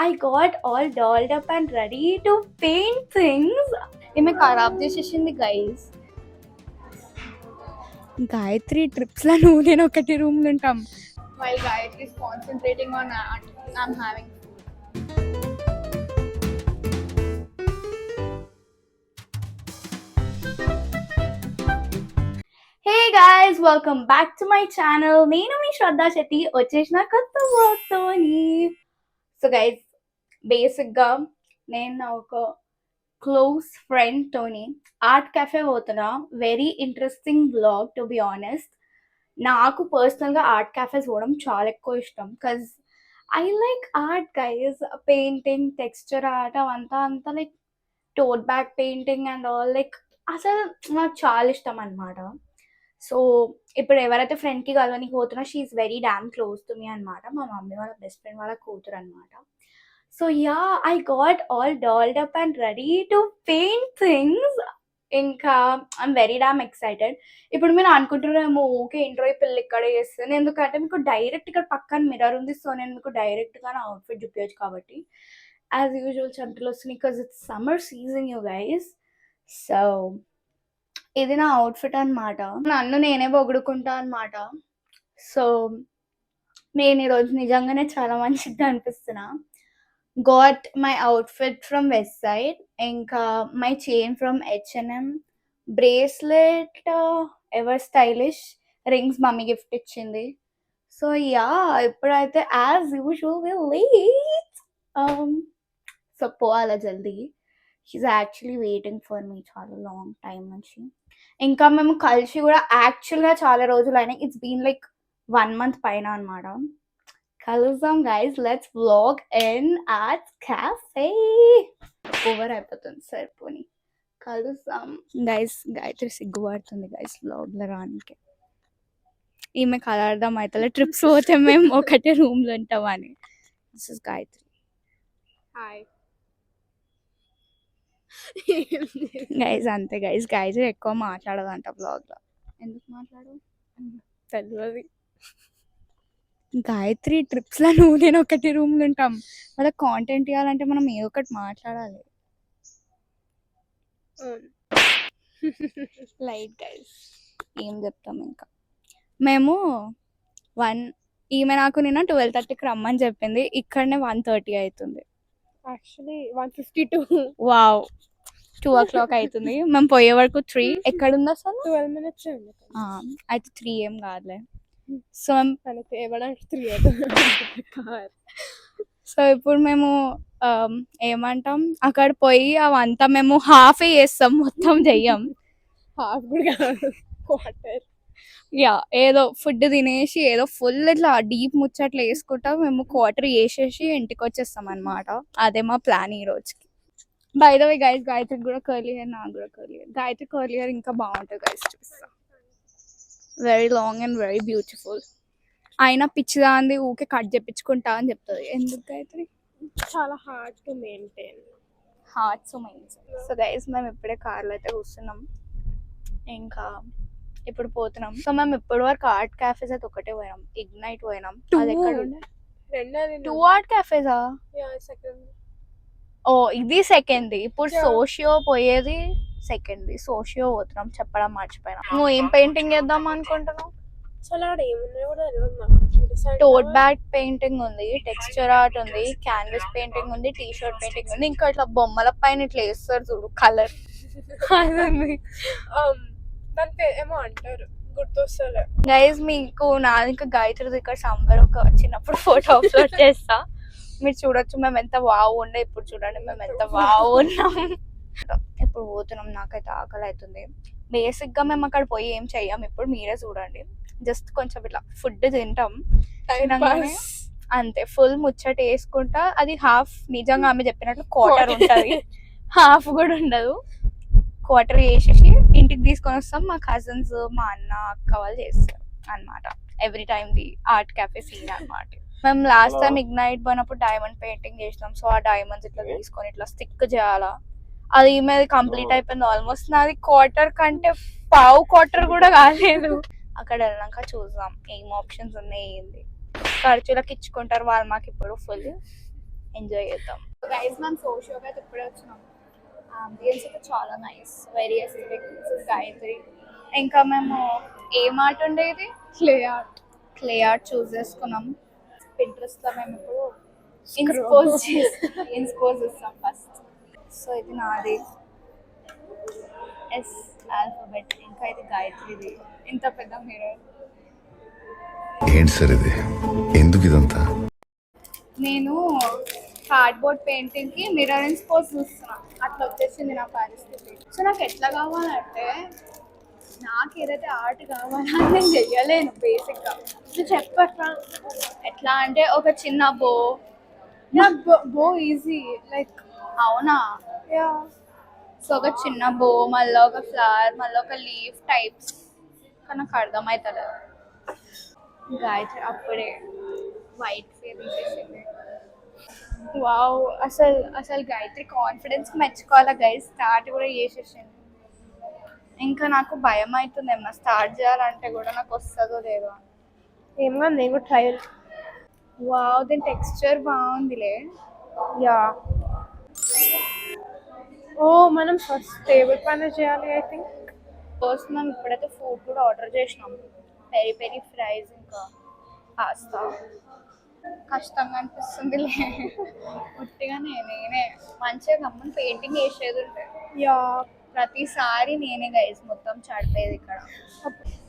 I got all dolled up and ready to paint things. ఈమె ఖరాబ్ చేసేసింది guys. Gayatri trips లో నువ్వు నేను ఒకటి రూమ్ లో ఉంటాం. While Gayatri is concentrating on art, I'm having Hey guys, welcome back to my channel. నేను మీ శ్రద్ధా శెట్టి వచ్చేసిన కొత్త vlog తోని. సో గైస్, బేసిక్గా నేను నా ఒక క్లోజ్ ఫ్రెండ్ తోని ఆర్ట్ కెఫే పోతున్నా. Very interesting vlog to be honest. నాకు పర్సనల్గా ఆర్ట్ క్యాఫేస్ పోవడం చాలా ఎక్కువ ఇష్టం. Because I like art guys. Painting, texture art అంతా like tote bag painting and all, like అసలు నాకు చాలా ఇష్టం అనమాట. సో ఇప్పుడు ఎవరైతే ఫ్రెండ్కి కలవనికి పోతున్నా, she's very damn close to me అనమాట. మా మమ్మీ వాళ్ళ బెస్ట్ ఫ్రెండ్ వాళ్ళ కూతురు అనమాట. So yeah, I got all dolled up and ready to paint things. ఇంకా ఐఎమ్ వెరీ డామ్ ఎక్సైటెడ్. ఇప్పుడు మీరు అనుకుంటున్నారేమో, ఓకే ఇంట్రో పిల్లలు ఇక్కడ చేస్తాను, ఎందుకంటే మీకు డైరెక్ట్ ఇక్కడ పక్కన మిర్రర్ ఉంది. సో నేను మీకు డైరెక్ట్గా నా అవుట్ఫిట్ చూపించచ్చు కాబట్టి. యాజ్ యూజువల్ చెమటలు వస్తున్నాయి because it's summer season you guys. So ఇది నా అవుట్ఫిట్ అనమాట. నన్ను నేనే పొగుడుకుంటా అనమాట. సో నేను ఈరోజు నిజంగానే చాలా మంచిగా అనిపిస్తున్నా. Got my outfit from Westside, ఇంకా my chain from H&M, bracelet ever stylish, rings mummy gift ఇచ్చింది. సో యా, ఇప్పుడైతే యాజ్ యూజువల్ విల్ లీట్. సో పోవాలా జల్దీ. She's actually waiting for me చాలా లాంగ్ టైం నుంచి. ఇంకా మేము కలిసి కూడా యాక్చువల్గా చాలా రోజులు అయినాయి. ఇట్స్ బీన్ లైక్ 1 month పైన అనమాట. కలుద్దాం guys, let's vlog in art cafe. Over అయిపోతుంది సరిపోని. కలుద్దాం గైస్. గాయత్రి సిగ్గుపడుతుంది గైస్ వ్లాగ్లో రానికి. ఈమె కలర్దాం అయితే ట్రిప్స్ పోతే మేము ఒకటే రూమ్లో ఉంటామని. This is Gayatri. Hi guys అంతే గైస్, గాయత్రి ఎక్కువ మాట్లాడదంట బ్లాగ్లో. ఎందుకు మాట్లాడవు తెలియదు. గాయత్రి ట్రిప్స్లో నువ్వు నేను ఒకటి రూమ్లో ఉంటాం. వాళ్ళ కాంటెంట్ ఇవ్వాలంటే మనం ఏ ఒకటి మాట్లాడాలి. లైట్ గైస్, ఏం చెప్తాం ఇంకా. మేము ఈమె నాకు నిన్న 12:30కి రమ్మని చెప్పింది. ఇక్కడనే 1:30 అవుతుంది. యాక్చువల్లీ 1:52. వావ్, 2 o'clock అవుతుంది. మేము పోయే వరకు 3. ఎక్కడుంది అసలు? 12 minutes అయితే 3 ఏం కాదులే. సో సో ఇప్పుడు మేము ఏమంటాం, అక్కడ పోయి అవంతా మేము హాఫే చేస్తాం, మొత్తం చెయ్యం. హాఫ్ కూడా కాదు, క్వార్టర్. యా, ఏదో ఫుడ్ తినేసి ఏదో ఫుల్ ఇట్లా డీప్ ముచ్చట్లు వేసుకుంటా మేము క్వార్టర్ వేసేసి ఇంటికి వచ్చేస్తాం అనమాట. అదే మా ప్లాన్ ఈ రోజుకి. By the way guys, Gayatri కూడా కర్లీ హెయిర్, నాకు కూడా curly hair. Gayatri curly hair ఇంకా బాగుంటుంది గైస్, చూపిస్తా. Very long and very beautiful. అయినా పిచ్చిదాంది ఊకే కట్ చేపించుకుంటా అని చెప్తుంది. ఎందుకు గాయత్రి? చాలా hard to maintain. So guys, మేము ఇప్పుడే కార్లో అయితే కూర్చున్నాం, ఇంకా ఇప్పుడు పోతున్నాం. సో మేము ఇప్పటి వరకు ఆర్ట్ క్యాఫేస్ అయితే ఒకటే పోయినాం. ఇగ్నైట్ పోయినాం. అది ఎక్కడ ఉండే? 2 ఆర్ట్ క్యాఫేసా? ఓ, ఇది సెకండ్. ఇప్పుడు సోషియో పోయేది సెకండ్. సోషియో పోతున్నాం, చెప్పడం మర్చిపోయినా. నువ్వు ఏం పెయింటింగ్ చేద్దాం అనుకుంటున్నావు? టోట్ బ్యాగ్ పెయింటింగ్ ఉంది, టెక్స్చర్ ఆర్ట్ ఉంది, క్యాన్వాస్ పెయింటింగ్ ఉంది, టీ షర్ట్ పెయింటింగ్ ఉంది, ఇంకా ఇట్లా బొమ్మల పైన ఇట్లా వేస్తారు చూడు కలర్. ఏమో అంటారు, గుర్తొస్తలే గైస్. మీకు నాది ఇంకా గాయత్రి ఇక్కడ సమ్మర్ ఒక చిన్నప్పుడు ఫోటో అప్లోడ్ చేస్తా, మీరు చూడొచ్చు మేము ఎంత వావ్ ఉండే. ఇప్పుడు చూడండి మేము ఎంత వావ్ ఉన్నాం. ఇప్పుడు పోతున్నాం. నాకైతే ఆకలి అవుతుంది. బేసిక్ గా మేము అక్కడ పోయి ఏం చెయ్యం. ఇప్పుడు మీరే చూడండి, జస్ట్ కొంచెం ఇట్లా ఫుడ్ తింటాం అంతే. ఫుల్ ముచ్చట వేసుకుంటా. అది హాఫ్ నిజంగా ఆమె చెప్పినట్లు క్వార్టర్ ఉంటది, హాఫ్ కూడా ఉండదు. క్వార్టర్ వేసేసి ఇంటికి తీసుకొని వస్తాం. మా కజిన్స్, మా అన్న, అక్క వాళ్ళు చేస్తారు అనమాట. Every time the art cafe scene అనమాట. మేము లాస్ట్ టైం ఇగ్నైట్ పోయినప్పుడు డైమండ్ పెయింటింగ్ చేసినాం. సో ఆ డైమండ్స్ ఇట్లా తీసుకొని ఇట్లా స్టిక్ చేయాలా, అది ఈమెది కంప్లీట్ అయిపోయింది ఆల్మోస్ట్. నాది క్వార్టర్ కంటే పావు క్వార్టర్ కూడా కాలేదు. అక్కడ వెళ్ళాక చూద్దాం ఏం ఆప్షన్స్ ఉన్నాయి, ఏంది ఖర్చులకు ఇచ్చుకుంటారు వాళ్ళు మాకు ఇప్పుడు ఫుల్. ఎంజాయ్ చేద్దాం. గైస్ మనం సోషియోగా అయితే ఇప్పుడే వచ్చినాం. అంబియన్స్ అయితే చాలా నైస్, వెరీ ఎస్థెటిక్. గాయత్రి ఇంకా మేము ఏం ఆర్ట్ ఉండేది, క్లే ఆర్ట్ చూస్ చేసుకున్నాం. పింట్రెస్ట్లో మేము ఇప్పుడు ఇన్స్పోజ్ చేస్తాం ఫస్ట్. సో ఇది నాది ఎస్ ఆల్ఫాబెట్, ఇంకా ఇది గాయత్రిది ఇంత పెద్ద మిర్రర్. ఏంటి సార్ ఇది, ఎందుకు ఇదంతా? నేను కార్డ్బోర్డ్ పెయింటింగ్ కి మిర్రర్ ఇన్స్పోజ్ చూస్తున్నా, అట్లా వచ్చేసింది నా పరిస్థితి. సో నాకు ఎట్లా కావాలంటే, నాకు ఏదైతే ఆర్ట్ కావాలని నేను చెయ్యలేను బేసిక్గా. నువ్వు చెప్పట్లా ఎట్లా అంటే, ఒక చిన్న బో ఈజీ లైక్. అవునా? సో ఒక చిన్న బో, మళ్ళీ ఒక ఫ్లవర్, మళ్ళీ ఒక లీఫ్ టైప్స్, కానీ నాకు అర్థమవుతుంది. గాయత్రి అప్పుడే వైట్ ఫేర్ తీసేసింది. వావ్, అసలు గాయత్రి కాన్ఫిడెన్స్ మెచ్చుకోవాలా గైస్, స్టార్ట్ కూడా చేసేసింది. ఇంకా నాకు భయం అవుతుంది ఏమన్నా స్టార్ట్ చేయాలంటే కూడా, నాకు వస్తుందో లేదో. ఏమో నేను కూడా ట్రయల్. వావ్, దీని టెక్స్చర్ బాగుందిలే. యా, ఓ మనం ఫస్ట్ టేబుల్ పైన చేయాలి. ఐ థింక్ ఫస్ట్ మనం ఇప్పుడైతే ఫుడ్ కూడా ఆర్డర్ చేసినాం, పెరి పెరి ఫ్రైస్ ఇంకా పాస్తా. కష్టంగా అనిపిస్తుందిలే, ఉట్టిగా నేనే మంచిగా గమ్మని పెయింటింగ్ వేసేది ఉంటాయి. యా, ప్రతిసారి నేనే గైస్ మొత్తం చడిపోయేది ఇక్కడ.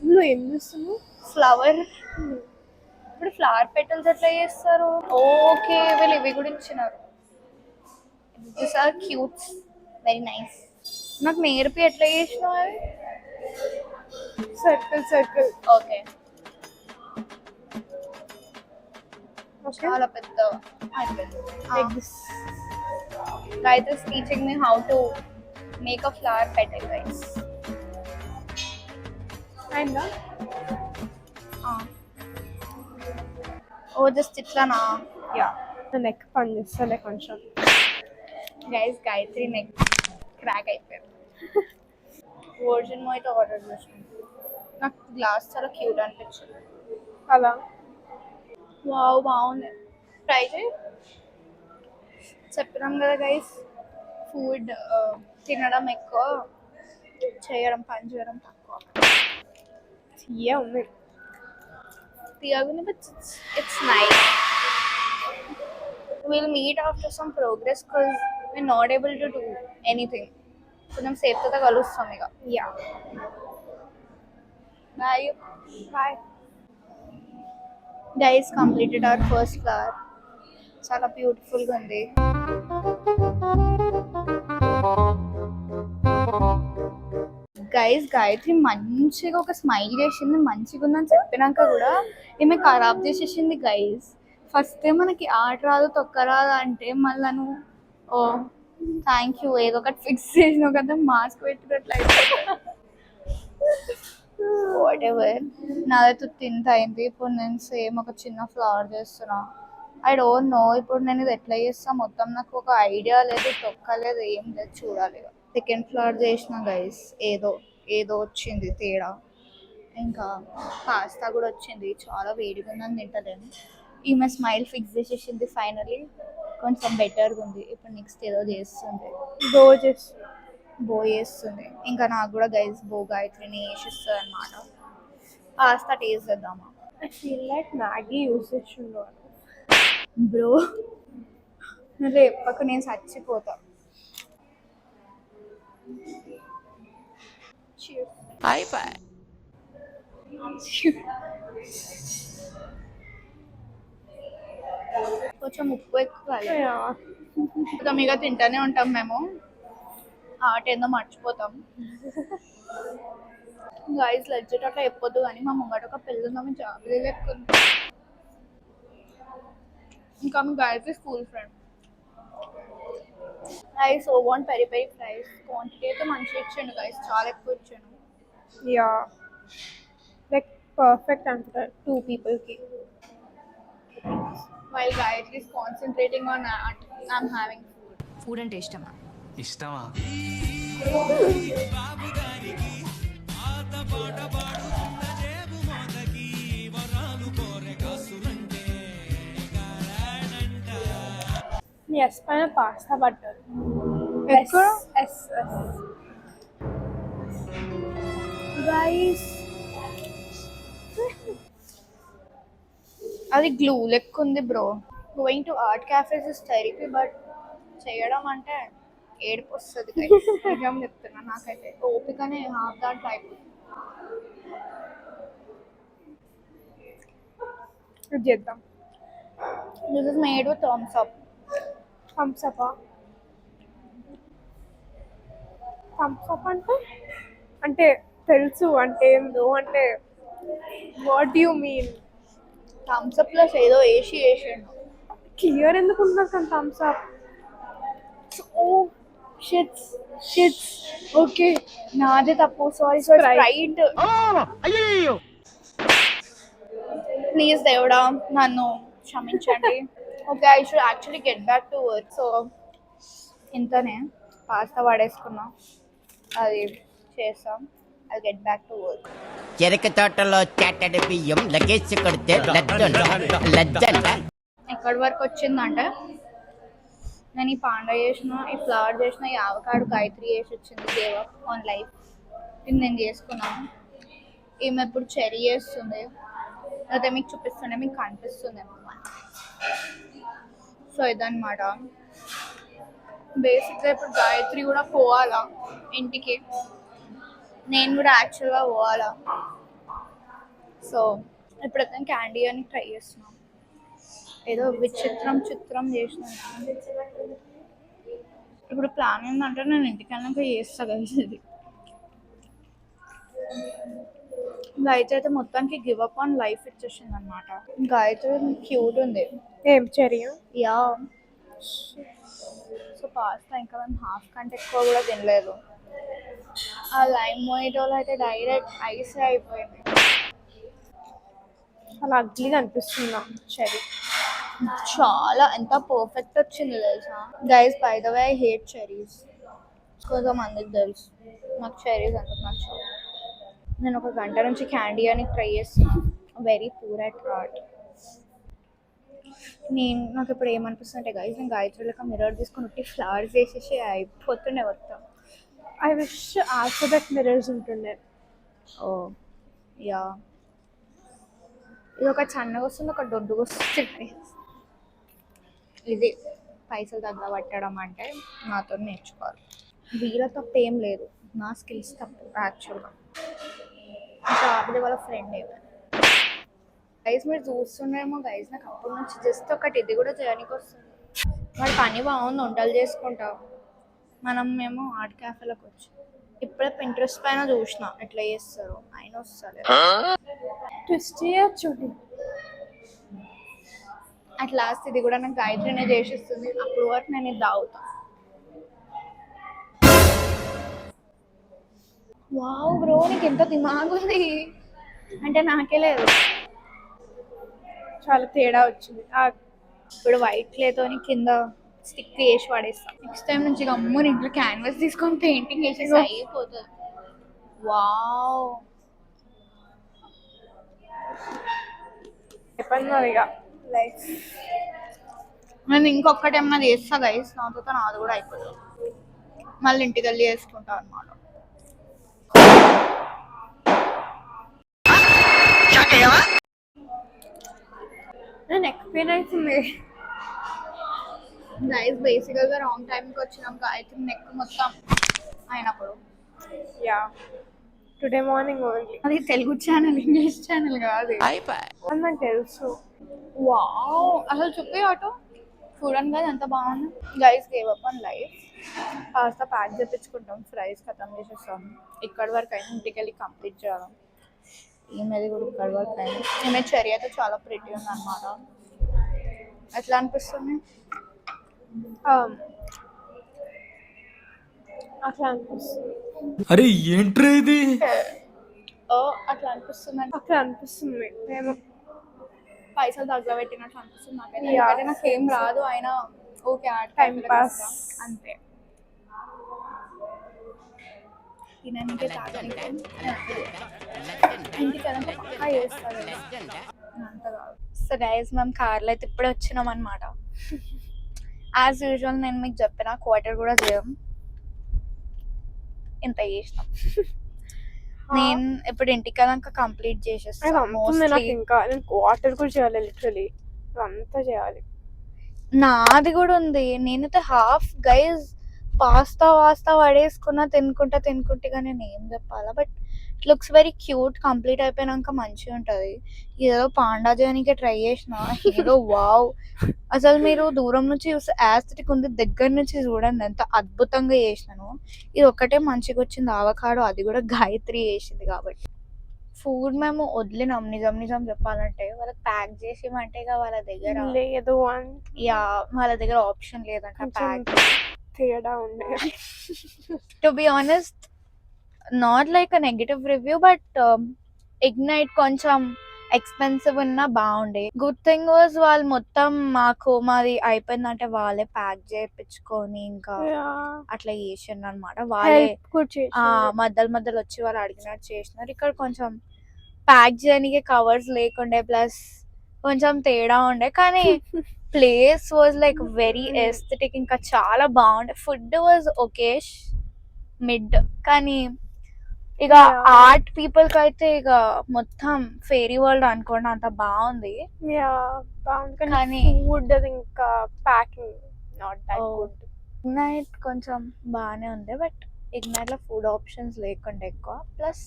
నువ్వు ఏం చేస్తున్నావు? ఫ్లవర్. ఇప్పుడు ఫ్లవర్ పెటల్స్ ఎట్లా చేస్తారు? ఓకే, వీళ్ళు ఇవి కూడా ఇచ్చినారు. This are cutes, very nice. నాకు నేర్పి ఎట్లా చేసినావు అది? సర్కిల్. ఓకే, చాలా పెద్ద eggs. Guys is teaching me how to make a flower petal, guys. అయిందా? ఓ జస్ట్ ఇట్లానా? యా, నెక్ పని చేస్తలే కొంచెం. గైస్ గాయత్రి నెక్ క్రాక్ అయిపోయింది. వర్జిన్ అయితే ఆర్డర్ చేసాను. నాకు గ్లాస్ చాలా క్యూట్ అనిపించింది. అలా వావ్, బాగుంది. ట్రై చేయి. చెప్పినాం కదా గైస్, ఫుడ్ తినడం ఎక్కువ, పని చేయడం తక్కువ. తీయ ఉంది. తీయగుంది, but it's nice. We'll meet after some progress because we're not able to do anything. కొంచెం సేఫ్గా కలుస్తాం ఇక. Yeah, bye. Guys completed our first flower. చాలా బ్యూటిఫుల్గా ఉంది. గైస్ గాయత్రి మంచిగా ఒక స్మైల్ చేసింది, మంచిగా ఉందని చెప్పినాక కూడా ఈమె ఖరాబ్ చేసేసింది గైస్. ఫస్ట్ మనకి ఆట రాదు తొక్క రాదు అంటే మళ్ళీ నువ్వు ఓ థ్యాంక్ యూ ఏదో ఒకటి ఫిక్స్ చేసినావు కదా, మాస్క్ పెట్టినట్లయితే. వాట్ ఎవర్, నాదైతే తింత అయింది. ఇప్పుడు నేను సేమ్ ఒక చిన్న ఫ్లవర్ చేస్తున్నా. ఐ డోంట్ నో ఇప్పుడు నేను ఇది ఎట్లా చేస్తా, మొత్తం నాకు ఒక ఐడియా లేదు, తొక్కలేదు, ఏం లేదు, చూడాలి. సెకండ్ ఫ్లవర్ చేసిన గైస్, ఏదో వచ్చింది తేడా. ఇంకా పాస్తా కూడా వచ్చింది, చాలా వేడిగా ఉందని తింటలేను. ఈమె స్మైల్ ఫిక్స్ చేసేసింది ఫైనలీ, కొంచెం బెటర్గా ఉంది. ఇప్పుడు నెక్స్ట్ ఏదో చేస్తుంది, బో చేస్తుంది. ఇంకా నాకు కూడా గైస్ బో గాయత్రిని వేసిస్తుంది అనమాట. పాస్తా టేస్ట్ చేద్దామా? I feel like Maggi use చేసిండు బ్రో. నువ్వు ఎప్పకు నేను చచ్చిపోతా. కొంచెం ఉప్పు ఎక్కువ ఇక తింటానే ఉంటాం మేము, ఆట ఏందో మర్చిపోతాం. గైస్ లెడ్జెట్ అట్లా చెప్పొద్దు, కానీ మా ముంగట ఒక పెళ్ళి ఉందాము, జాబులు లెక్కుంది. ఇంకా మీ Gayatri school friend. I so want peri peri fries. Quantity అయితే మంచిగా ఇచ్చాను గైస్, చాలా ఎక్కువ ఇచ్చాను. యా, లైక్ పర్ఫెక్ట్ అంట 2 peopleకి. While Gayatri is concentrating on art, I'm having food. Food అంటే ఇష్టమా? ఎస్ పైన పాస్తా బట్టర్ ఎక్కడ ఎస్ గైస్ అది గ్లూ లెక్క ఉంది bro. Going to art cafes is therapy, but చేయడం అంటే ఏడుపు వస్తుంది. నిజం చెప్తున్నా, నాకైతే ఓపికనే హాఫ్ దాంట్లో అయిపోతుంది. ఇది చేద్దాం. This is made with Thums Up. Thums Up అంటే తెలుసు అంటే ఏందో అంటే what you mean? Thums Up plus ఏదో వేసిండు. క్లియర్ ఎందుకు ఉన్నారు కానీ Thums Up? Oh shits okay, నాదే తప్పు. Sorry Sprite. ప్లీజ్ దేవుడా నన్ను క్షమించండి. Okay, I should actually get back to work. So ఇంతనే పాస్తా వాడేసుకున్నాం, అది చేస్తాం. I get back to work. చెరక తోటలో చాటడి బియ్యం లగేజ్ కొడితే లజ్జంట. ఎక్కడి వరకు వచ్చిందంటే, నేను ఈ పాండా చేసిన, ఈ ఫ్లవర్ చేసిన, ఈ ఆవకాడు గాయత్రి చేసి వచ్చింది. దేవ ఆన్ లైఫ్ ఇది నేను చేసుకున్నాను. ఈమె ఇప్పుడు చెరీ చేస్తుంది, అదే మీకు చూపిస్తుండే మీకు కనిపిస్తుంది అన్నమాట. సో ఇదన్నమాట. బేసిక్గా ఇప్పుడు గాయత్రి కూడా పోవాలా ఇంటికి, నేను కూడా యాక్చువల్గా పోవాలా. సో ఇప్పుడైతే క్యాండీ అని ట్రై చేస్తున్నాం. ఏదో చిత్రం చేసినాను. ఇప్పుడు ప్లాన్ ఏంటంటే నేను ఇంటికి వెళ్ళాక చేస్తా కలిసి. ఇది గాయత్రి అయితే మొత్తానికి గివ్ అప్ ఆన్ లైఫ్ ఇచ్చేసింది అనమాట. గాయత్రి క్యూట్ ఉంది. ఏం చెరీ? యా. సో పాస్తా ఇంకా మేము హాఫ్ కంటే ఎక్కువ కూడా తినలేదు. ఆ లైమ్ మొయిటోలో అయితే డైరెక్ట్ ఐస్ అయిపోయింది. చాలా అగ్లీగా అనిపిస్తుందా చెరీ? చాలా ఎంత పర్ఫెక్ట్ వచ్చింది తెలుసా guys. By the way I hate cherries. కొంతమందికి తెలుసు నాకు చెరీస్ ఎందుకు నచ్చవు. నేను ఒక గంట నుంచి క్యాండీ అని ట్రై చేస్తున్నాను. Very poor at heart. నాకు ఇప్పుడు ఏమనిపిస్తుంది అంటే గైస్, నేను గాయత్రి లెక్క మిర్రర్ తీసుకొని ఉట్టి ఫ్లవర్స్ వేసేసి అయిపోతుండే మొత్తం. I wish also that mirrors ఉంటుండే. ఓ యా. ఇది ఒక సన్నగా వస్తుంది, ఒక దొడ్డుగా వస్తుంది. ఇది పైసలు తగ్గ పట్టడం అంటే నాతో నేర్చుకోవాలి. వీళ్ళ తప్పు ఏం లేదు, నా స్కిల్స్ తప్పు యాక్చువల్గా. ఇంకా ఆవిడ వాళ్ళ ఫ్రెండ్ ఏమో. గైస్ మీరు చూస్తున్నారేమో గైస్, నాకు అప్పటి నుంచి జస్ట్ ఒకటి ఇది కూడా చేయడానికి వస్తుంది. వాడు పని బాగుంది, వంటలు చేసుకుంటాం. మేము ఆర్ట్ క్యాఫేలకు వచ్చి ఇప్పుడే పింట్రెస్ట్ పైన చూసిన ఎట్లా చేస్తారు, ఆయన వస్తారు ట్విస్ట్ చేయొచ్చు. అట్ లాస్ట్ ఇది కూడా నాకు గాయత్రినే చేసిస్తుంది. అప్పుడు వరకు నేను ఇది తాగుతా. వావ్ బ్రో, నీకు ఎంత దిమాగ్ ఉంది అంటే నాకే లేదు. చాలా తేడా వచ్చింది. ఇప్పుడు వైట్ క్లేతోని కింద స్టిక్ వేసి పడేస్తాం. నెక్స్ట్ టైం నుంచి గమ్మున ఇంట్లో క్యాన్వాస్ తీసుకొని పెయింటింగ్ వేసేసి అయిపోతుంది. వావ్ చెప్పండి ఇక లైఫ్. నేను ఇంకొకటి ఏమన్నా చేస్తా గైస్, నాతో నాది కూడా అయిపోతుంది. మళ్ళీ ఇంటికి వెళ్ళి చేసుకుంటా అనమాట. నేను ఎక్స్ప్లెయిన్ అవుతుంది గైస్. బేసికల్గా రాంగ్ టైంకి వచ్చినాం. గాయత్రి నెక్ మొత్తం అయినప్పుడు. Yeah, today morning only. అది తెలుగు ఛానల్, ఇంగ్లీష్ ఛానల్ కాదు. అని నాకు తెలుసు. వావ్, అసలు చెప్పే ఆటో చూడండి కదా ఎంత బాగుంది. Guys gave up on life. కాస్త ప్యాక్ చేయించుకుంటాం, ఫ్రైస్ ఖతం చేసేస్తాం. ఇక్కడి వరకు అయినా ఇంటికి వెళ్ళి కంప్లీట్ చేయాలి. ఈమెది కూడా ఇక్కడి వరకు అయినా. ఈమె చెరీ అయితే చాలా ప్రిటీ ఉంది అనమాట. ఎట్లా అనిపిస్తుంది? అట్లా అనిపిస్తుంది. అరే ఏంట్రా ఇది? అట్లా అనిపిస్తుంది అంటే అట్లా అనిపిస్తుంది. నేను పైసలు తగ్గ పెట్టినట్లు అనిపిస్తుంది నాకైతే. నాకేం రాదు, అయినా ఓకే టైం పాస్ అంతే. తినడానికి తాగడానికి ఇంటికి వెళ్ళాక పక్కా చేస్తారు అంత కాదు. సో గైస్, మేము కార్లో అయితే ఇప్పుడే వచ్చినాం అనమాట. యాజ్ యూజువల్ నేను మీకు చెప్పిన క్వార్టర్ కూడా చేయం, ఇంత చేసినాం. నేను ఇప్పుడు ఇంటికి వెళ్ళాక కంప్లీట్ చేసేస్తాను అంతుంది నాకు. ఇంకా నేను వాటర్ కూడా చేయాలి, లిటరలీ అంతా చేయాలి. నాది కూడా ఉంది. నేనైతే హాఫ్ గైజ్ పాస్తా పడేసుకున్నా తినుకుంటే కానీ నేను ఏం చెప్పాలా. But it looks very cute. Complete అయిపోయినాక మంచిగా ఉంటుంది. ఏదో పాండా చేయడానికి ట్రై చేసిన, ఏదో వావ్. అసలు మీరు దూరం నుంచి చూస్తే యాస్థెటిక్ ఉంది, దగ్గర నుంచి చూడండి ఎంత అద్భుతంగా చేసినాను. ఇది ఒక్కటే మంచిగా వచ్చింది ఆవకాడో, అది కూడా గాయత్రి చేసింది కాబట్టి. ఫుడ్ మేము వదిలినాం నిజం చెప్పాలంటే. వాళ్ళకి ప్యాక్ చేసి ఇవ్వమంటే ఇక వాళ్ళ దగ్గర లేదు అని యా వాళ్ళ దగ్గర ఆప్షన్ లేదంట ప్యాక్. తేడా ఉండే. To be honest, not like a negative review, but ignite కొంచెం ఎక్స్పెన్సివ్ ఉన్నా బాగుండే. గుడ్ థింగ్ వాజ్ వాళ్ళు మొత్తం మాది అయిపోయిందంటే వాళ్ళే ప్యాక్ చేయించుకొని ఇంకా అట్లా చేసిండ్రు అనమాట. వాళ్ళే మధ్యలో వచ్చి వాళ్ళు అడిగినట్టు చేసినారు. ఇక్కడ కొంచెం ప్యాక్ చేయడానికి కవర్స్ లేకుండే, ప్లస్ కొంచెం తేడా ఉండే. కానీ place was like very aesthetic, ఇంకా చాలా బాగుండే. ఫుడ్ వాజ్ ఓకేష్ మిడ్, కానీ ఇక ఆర్ట్ పీపుల్ కి అయితే ఇక మొత్తం ఫెయిరీ వరల్డ్ అనుకోండి, అంత బాగుంది. కానీ ఫుడ్ అది ఇంకా packing not that good. Ignite కొంచెం బాగానే ఉంది, బట్ ఇగ్నైట్ లో ఫుడ్ ఆప్షన్స్ లేకుండా ఎక్కువ. ప్లస్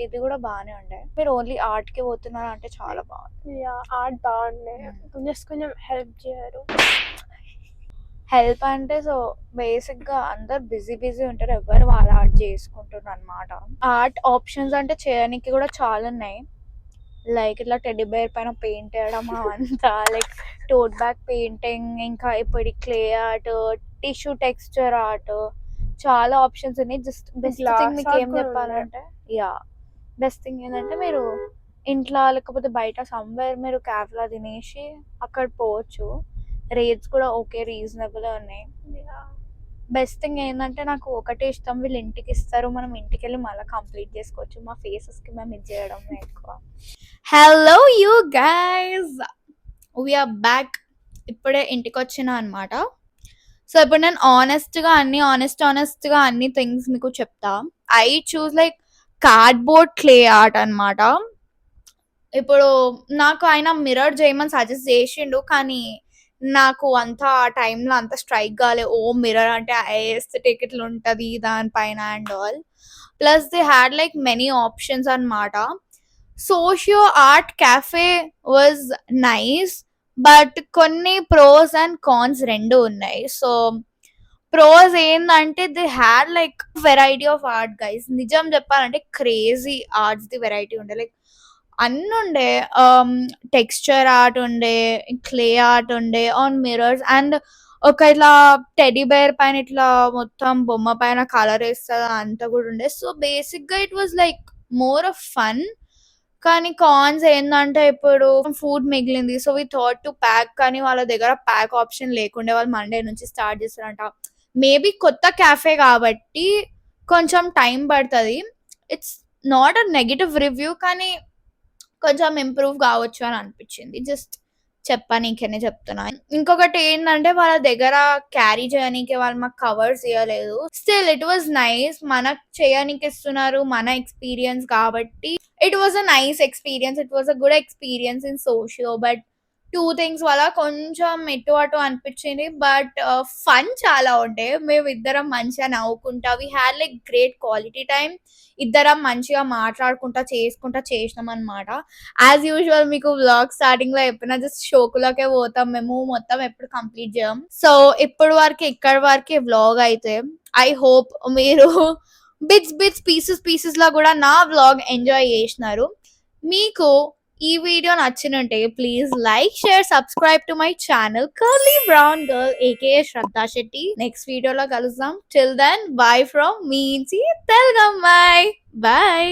ఇది కూడా బాగానే ఉండే. మీరు ఓన్లీ ఆర్ట్ కి పోతున్నారు అంటే చాలా బాగుంది. ఆర్ట్ బాగుండే, జస్ట్ కొంచెం హెల్ప్ చేయరు. హెల్ప్ అంటే సో బేసిక్ గా అందరు బిజీ ఉంటారు, ఎవరు వాళ్ళ ఆర్ట్ చేసుకుంటున్నారు అనమాట. ఆర్ట్ ఆప్షన్స్ అంటే చేయడానికి కూడా చాలా ఉన్నాయి. లైక్ ఇట్లా టెడ్డీ బేర్ పైన పెయింట్ వేయడం అవంతా, లైక్ టోట్ బ్యాగ్ పెయింటింగ్, ఇంకా ఇప్పుడు clay art, tissue texture art, చాలా ఆప్షన్స్ ఉన్నాయి. జస్ట్ బెస్ట్ థింగ్ మీకు ఏం చెప్పాలంటే, బెస్ట్ థింగ్ ఏంటంటే మీరు ఇంట్లో లేకపోతే బయట సమ్వేర్ మీరు క్యాఫ్లో తినేసి అక్కడ పోవచ్చు. రేట్స్ కూడా ఓకే రీజనబుల్ ఉన్నాయి. బెస్ట్ థింగ్ ఏంటంటే నాకు ఒకటే ఇష్టం, వీళ్ళు ఇంటికి ఇస్తారు, మనం ఇంటికి వెళ్ళి మళ్ళీ కంప్లీట్ చేసుకోవచ్చు. మా ఫేసెస్ కి మేము ఇది చేయడం ఎక్కువ. Hello you guys, we're back. ఇప్పుడే ఇంటికి వచ్చిన అనమాట. సో ఇప్పుడు నేను ఆనెస్ట్గా అన్ని థింగ్స్ మీకు చెప్తా. I choose like cardboard clay art అనమాట. ఇప్పుడు నాకు ఆయన మిర్రర్ చేయమని సజెస్ట్ చేసిండు, కానీ నాకు అంత ఆ టైంలో అంత స్ట్రైక్ కాలే. ఓ మిర్రర్ అంటే ఎస్థెటిక్ ఇట్లా ఉంటుంది దానిపైన and all. Plus they had like many options అనమాట. Socio art cafe was nice, but కొన్ని ప్రోస్ అండ్ కాన్స్ రెండు ఉన్నాయి. సో ప్రోస్ ఏంటంటే they had like variety of art guys. నిజం చెప్పాలంటే క్రేజీ ఆర్ట్స్ ది వెరైటీ ఉండే. లైక్ అన్ని ఉండే, టెక్స్చర్ ఆర్ట్ ఉండే, క్లే ఆర్ట్ ఉండే ఆన్ మిర్రర్స్, అండ్ ఒక ఇట్లా టెడ్డీ బేర్ పైన ఇట్లా మొత్తం బొమ్మ పైన కలర్ వేస్తుంది అంతా కూడా ఉండే. సో బేసిక్ గా it was like more of fun. కానీ కాన్స్ ఏంటంటే ఇప్పుడు ఫుడ్ మిగిలింది, so we thought to pack, కానీ వాళ్ళ దగ్గర ప్యాక్ ఆప్షన్ లేకుండే. వాళ్ళు మండే నుంచి స్టార్ట్ చేస్తారంట. మేబీ కొత్త క్యాఫే కాబట్టి కొంచెం టైం పడుతుంది. It's not a negative review, కానీ కొంచెం ఇంప్రూవ్ కావచ్చు అని అనిపించింది. జస్ట్ చెప్పనీకనే చెప్తున్నా. ఇంకొకటి ఏంటంటే వాళ్ళ దగ్గర క్యారీ చేయడానికి వాళ్ళు మాకు కవర్స్ ఇవ్వలేదు. Still it was nice. మనకు చేయడానికి ఇస్తున్నారు, మన ఎక్స్పీరియన్స్ కాబట్టి it was a nice experience. It was a good experience in socio. But 2 things వల్ల కొంచెం ఇటు అటు అనిపించింది. బట్ ఫన్ చాలా ఉండే. మేము ఇద్దరం మంచిగా నవ్వుకుంటా, we had like great quality time. ఇద్దరం మంచిగా మాట్లాడుకుంటా చేసినాం అనమాట. యాజ్ యూజువల్ మీకు వ్లాగ్ స్టార్టింగ్ లో చెప్పిన, జస్ట్ షోకులకే పోతాం మేము, మొత్తం ఎప్పుడు కంప్లీట్ చేయం. సో ఇక్కడి వరకు వ్లాగ్ అయితే ఐ హోప్ మీరు బిట్స్ పీసెస్ లా కూడా నా వ్లాగ్ ఎంజాయ్ చేసినారు. మీకు ఈ వీడియో నచ్చినట్టే please like, share, subscribe to my channel curly brown girl aka Shraddha Shetty. Next వీడియోలో కలుద్దాం. టిల్ దెన్ బై ఫ్రమ్ మీ తెలుగమ్మాయి. బై.